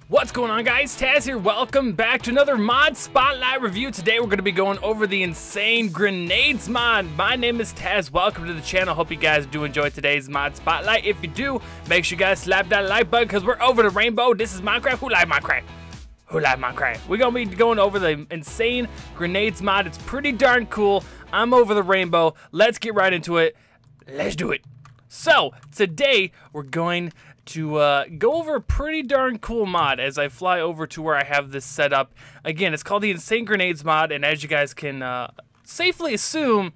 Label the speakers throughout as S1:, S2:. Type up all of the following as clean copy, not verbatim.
S1: What's going on, guys? Taz here. Welcome back to another mod spotlight review. Today we're going to be going over the insane grenades mod. My name is Taz. Welcome to the channel. Hope you guys do enjoy today's mod spotlight. If you do, make sure you guys slap that like button because we're over the rainbow. This is Minecraft. Who like Minecraft? Who like Minecraft? We're going to be going over the insane grenades mod. It's pretty darn cool. I'm over the rainbow. Let's get right into it. Let's do it. So today we're going to go over a pretty darn cool mod as I fly over to where I have this set up. Again, it's called the Insane Grenades mod, and as you guys can safely assume,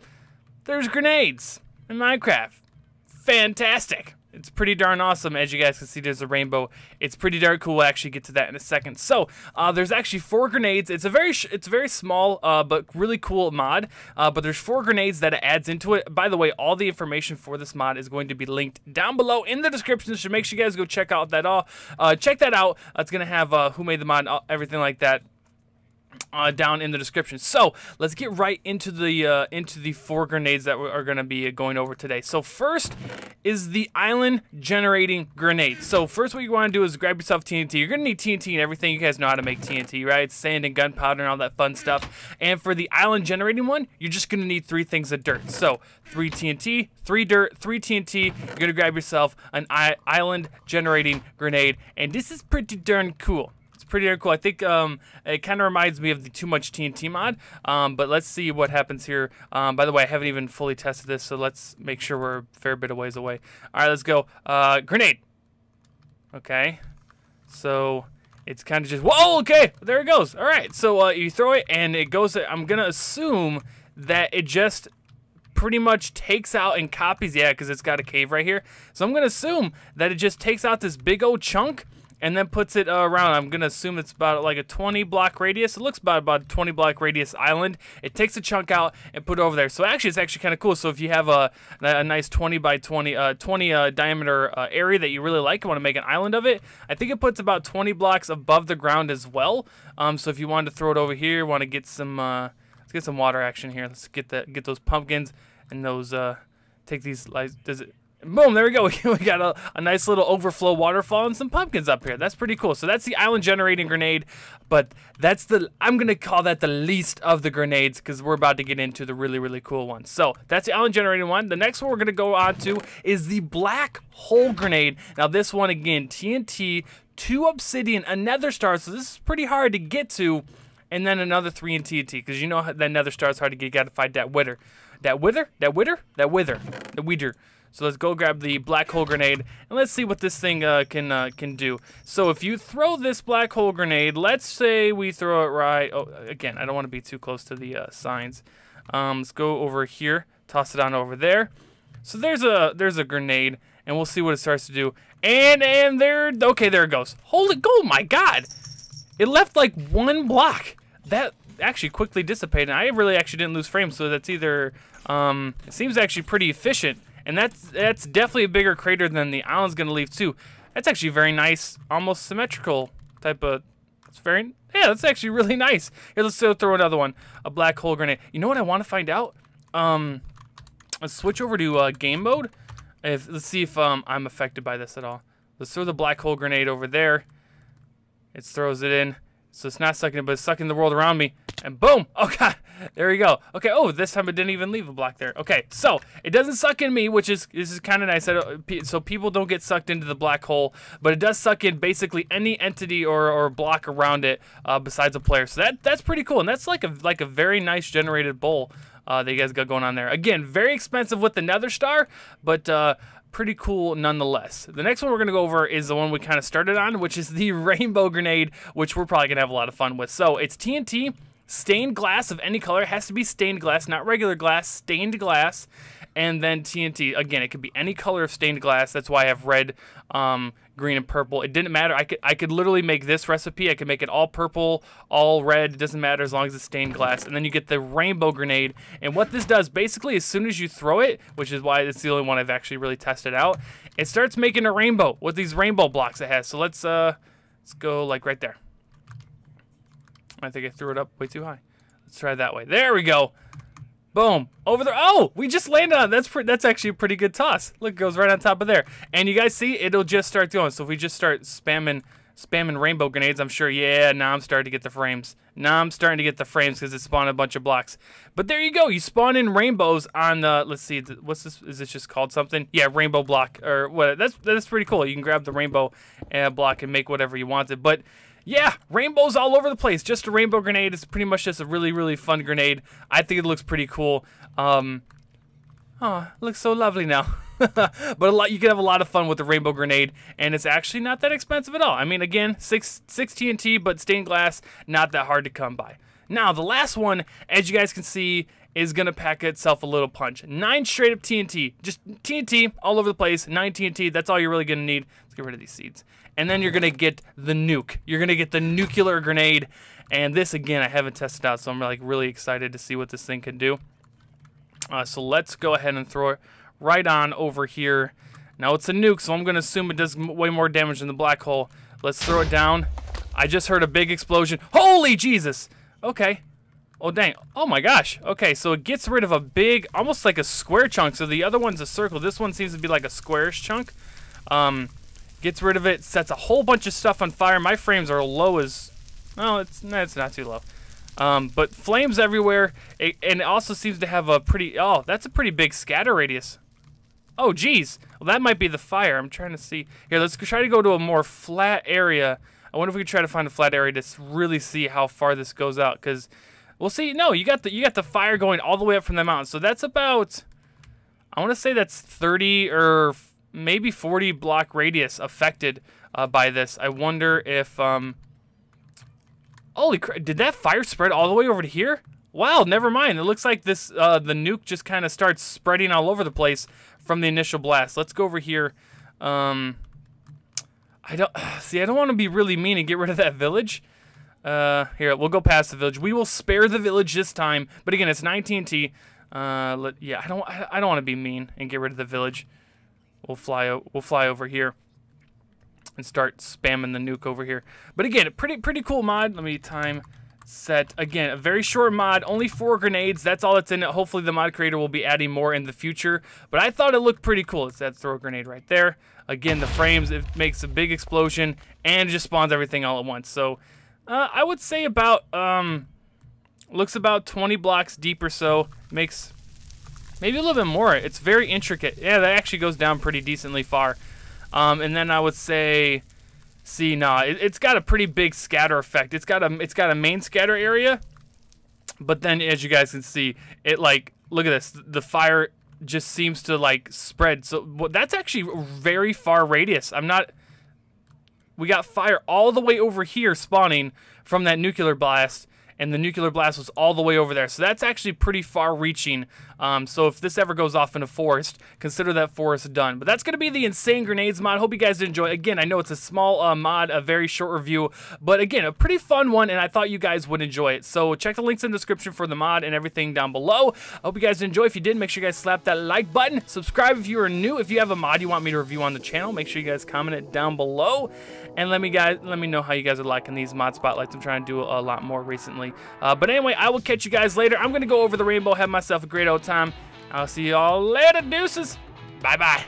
S1: there's grenades in Minecraft. Fantastic. It's pretty darn awesome. As you guys can see, there's a rainbow. It's pretty darn cool. We'll actually get to that in a second. So, there's actually 4 grenades. It's a very small, but really cool mod. But there's 4 grenades that it adds into it. By the way, all the information for this mod is going to be linked down below in the description. So make sure you guys go check out that check that out. It's gonna have who made the mod, everything like that. Down in the description. So let's get right into the 4 grenades that we are going to be going over today. So first is the island generating grenade. So first what you want to do is grab yourself TNT. You're going to need TNT and everything. You guys know how to make TNT, right? Sand and gunpowder and all that fun stuff. And for the island generating one, you're just going to need 3 things of dirt. So 3 TNT, 3 dirt, 3 TNT. You're going to grab yourself an island generating grenade. And this is pretty darn cool. Pretty darn cool. I think it kind of reminds me of the Too Much TNT mod, but let's see what happens here. By the way, I haven't even fully tested this, so let's make sure we're a fair bit of ways away. All right, let's go. Grenade. Okay, so it's kind of just, whoa, okay, there it goes. All right, so you throw it, and it goes, I'm going to assume that it just pretty much takes out and copies, yeah, because it's got a cave right here. So I'm going to assume that it just takes out this big old chunk and then puts it around. I'm going to assume it's about like a 20 block radius. It looks about a 20 block radius island. It takes a chunk out and put it over there. So actually, it's actually kind of cool. So if you have a nice 20 by 20 diameter area that you really like, you want to make an island of it, I think it puts about 20 blocks above the ground as well. So if you wanted to throw it over here, want to get some, let's get some water action here. Let's get those pumpkins and those, take these, does it, boom, there we go. We got a nice little overflow waterfall and some pumpkins up here. That's pretty cool. So that's the island generating grenade, but I'm going to call that the least of the grenades because we're about to get into the really, really cool ones. So that's the island generating one. The next one we're going to go on to is the black hole grenade. Now this one, again, TNT, 2 obsidian, a nether star. So this is pretty hard to get to. And then another 3 in TNT because you know that nether star is hard to get. You got to fight that wither. That wither? The wither. So let's go grab the black hole grenade and let's see what this thing can do. So if you throw this black hole grenade, let's say we throw it right. Oh, again, I don't want to be too close to the signs. Let's go over here, toss it on over there. So there's a grenade, and we'll see what it starts to do. And there, okay, there it goes. Hold it, go! My God, it left like 1 block. That actually quickly dissipated. I really actually didn't lose frames, so that's either it seems actually pretty efficient. And that's definitely a bigger crater than the island's gonna leave too. That's actually very nice, almost symmetrical type of. That's actually really nice. Here, let's throw another one, a black hole grenade. You know what I want to find out? Let's switch over to game mode. Let's see if I'm affected by this at all. Let's throw the black hole grenade over there. It throws it in, so it's not sucking it, but it's sucking the world around me. And boom! Oh God, there we go. Okay. Oh, this time it didn't even leave a block there. Okay, so it doesn't suck in me, this is kind of nice. So people don't get sucked into the black hole, but it does suck in basically any entity or block around it besides a player. So that's pretty cool, and that's like a very nice generated bowl that you guys got going on there. Again, very expensive with the nether star, but pretty cool nonetheless. The next one we're going to go over is the one we kind of started on, which is the rainbow grenade, which we're probably going to have a lot of fun with. So it's TNT. Stained glass of any color. It has to be stained glass, not regular glass, stained glass. And then TNT. Again, it could be any color of stained glass. That's why I have red, green, and purple. It didn't matter. I could literally make this recipe. I could make it all purple, all red. It doesn't matter as long as it's stained glass. And then you get the rainbow grenade. And what this does, basically, as soon as you throw it, which is why it's the only one I've actually really tested out, it starts making a rainbow with these rainbow blocks it has. So let's go like right there. I think I threw it up way too high. Let's try that way. There we go. Boom. Over there. Oh, we just landed on it. That's actually a pretty good toss. Look, it goes right on top of there. And you guys see, it'll just start going. So if we just start spamming spamming rainbow grenades, I'm sure, yeah, now I'm starting to get the frames. Now I'm starting to get the frames because it spawned a bunch of blocks. But there you go. You spawn in rainbows on the, let's see, what's this? Is this just called something? Yeah, rainbow block or what? That's pretty cool. You can grab the rainbow block and make whatever you wanted. But yeah, rainbows all over the place. Just a rainbow grenade. It's pretty much just a really, really fun grenade. I think it looks pretty cool. Oh, it looks so lovely now. But you can have a lot of fun with the rainbow grenade, and it's actually not that expensive at all. I mean, again, 6 TNT, but stained glass, not that hard to come by. Now, the last one, as you guys can see, is going to pack itself a little punch. 9 straight up TNT. Just TNT all over the place. 9 TNT, that's all you're really going to need. Let's get rid of these seeds. And then you're going to get the nuke. You're going to get the nuclear grenade. And this, again, I haven't tested out, so I'm like really excited to see what this thing can do. So let's go ahead and throw it right on over here. Now it's a nuke, so I'm going to assume it does way more damage than the black hole. Let's throw it down. I just heard a big explosion. Holy Jesus! Okay. Oh, dang. Oh, my gosh. Okay, so it gets rid of a big, almost like a square chunk. So the other one's a circle. This one seems to be like a squarish chunk. Gets rid of it, sets a whole bunch of stuff on fire. My frames are low as... Well, it's not too low. But flames everywhere. And it also seems to have a pretty... Oh, that's a pretty big scatter radius. Oh, geez. Well, that might be the fire. I'm trying to see. Here, let's try to go to a more flat area. I wonder if we could try to find a flat area to really see how far this goes out. Because we'll see. No, you got the fire going all the way up from the mountain. So that's about... I want to say that's 30 or maybe 40 block radius affected by this. I wonder if... Holy crap. Did that fire spread all the way over to here? Wow, never mind. It looks like this the nuke just kind of starts spreading all over the place from the initial blast. Let's go over here. I don't want to be really mean and get rid of that village. Here, we'll go past the village. We will spare the village this time. But again, it's 9 TNT. Yeah, I don't want to be mean and get rid of the village. We'll fly over here and start spamming the nuke over here. But again, pretty cool mod. Let me time set. Again, a very short mod, only 4 grenades. That's all that's in it. Hopefully the mod creator will be adding more in the future. But I thought it looked pretty cool. It's that throw grenade right there. Again, the frames, it makes a big explosion and just spawns everything all at once. So I would say about looks about 20 blocks deep or so. Makes maybe a little bit more. It's very intricate. Yeah, that actually goes down pretty decently far. And then I would say, see, nah, it's got a pretty big scatter effect. It's got a main scatter area, but then as you guys can see, it like, look at this, the fire just seems to like spread. So that's actually very far radius. We got fire all the way over here spawning from that nuclear blast. And the nuclear blast was all the way over there. So that's actually pretty far-reaching. So if this ever goes off in a forest, consider that forest done. But that's going to be the Insane Grenades mod. Hope you guys did enjoy. Again, I know it's a small mod, a very short review. But again, a pretty fun one, and I thought you guys would enjoy it. So check the links in the description for the mod and everything down below. I hope you guys did enjoy. If you did, make sure you guys slap that like button. Subscribe if you are new. If you have a mod you want me to review on the channel, make sure you guys comment it down below. And let me know how you guys are liking these mod spotlights. I'm trying to do a lot more recently. But anyway, I will catch you guys later. I'm going to go over the rainbow, have myself a great old time. I'll see you all later, deuces. Bye-bye.